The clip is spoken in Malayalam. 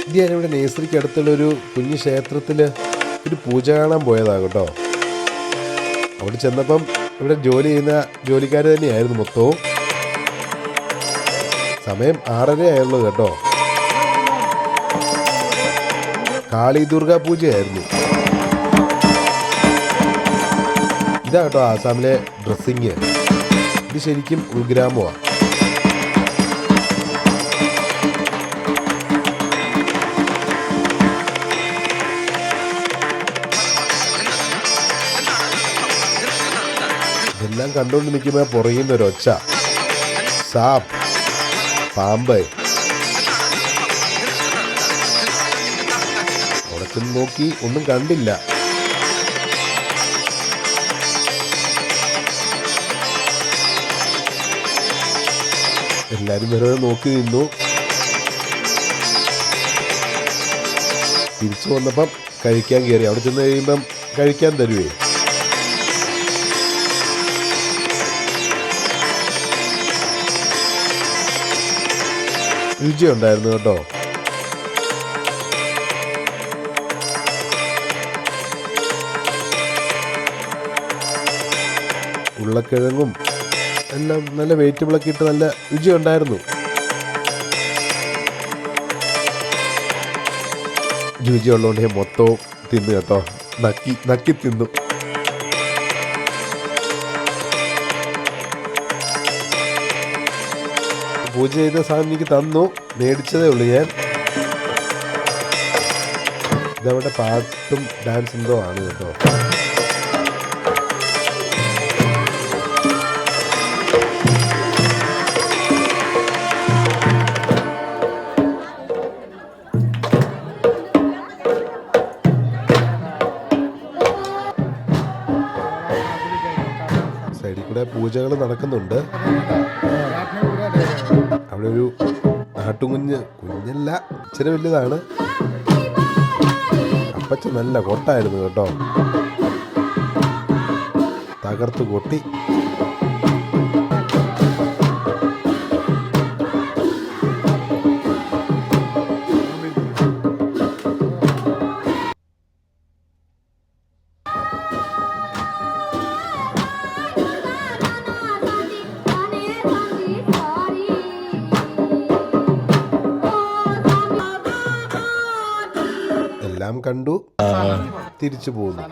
ഇത് ഞാനിവിടെ നേഴ്സറിക്ക് അടുത്തുള്ളൊരു കുഞ്ഞു ക്ഷേത്രത്തിൽ ഒരു പൂജ കാണാൻ പോയതാണ് കേട്ടോ. അവിടെ ചെന്നപ്പം ഇവിടെ ജോലി ചെയ്യുന്ന ജോലിക്കാർ തന്നെയായിരുന്നു മൊത്തവും. സമയം 6:30 ആയുള്ളൂ കേട്ടോ. കാളി ദുർഗാ പൂജയായിരുന്നു. ഇതാ കേട്ടോ ആസാമിലെ ഡ്രസ്സിങ്. ഇത് ശരിക്കും ഉൾഗ്രാമമാണ്. ഇതെല്ലാം കണ്ടുകൊണ്ട് നിൽക്കുമ്പോൾ പുറയുന്നൊരൊച്ച സാപ്പ്, പാമ്പ്. അവിടെ ചെന്ന് നോക്കി ഒന്നും കണ്ടില്ല. എല്ലാരും വെറുതെ നോക്കി നിന്നു. തിരിച്ചു വന്നപ്പം കഴിക്കാൻ കയറി. അവിടെ ചെന്ന് കഴിയുമ്പം കഴിക്കാൻ തരുവേ. രുചി ഉണ്ടായിരുന്നു കേട്ടോ. ഉരുളക്കിഴങ്ങും എല്ലാം നല്ല വെജിറ്റബിളൊക്കെ ഇട്ട് നല്ല രുചി ഉണ്ടായിരുന്നു. രുചി ഉള്ളതുകൊണ്ട് ഞാൻ മൊത്തവും തിന്നു കേട്ടോ. നക്കി തിന്നു. പൂജ ചെയ്ത സാധനം എനിക്ക് തന്നു. മേടിച്ചതേ ഉള്ളൂ ഞാൻ. ഇതവിടെ പാട്ടും ഡാൻസ് എന്തോ ആണ് കേട്ടോ. സൈഡിൽ കൂടെ പൂജകൾ നടക്കുന്നുണ്ട്. അവിടെ ഒരു കുഞ്ഞല്ല, ഇച്ചിരി വലുതാണ്. അപ്പച്ച നല്ല കൊട്ടായിരുന്നു കേട്ടോ. തകർത്ത് കൊട്ടി. എല്ലാം കണ്ടു തിരിച്ചു പോകുന്നു.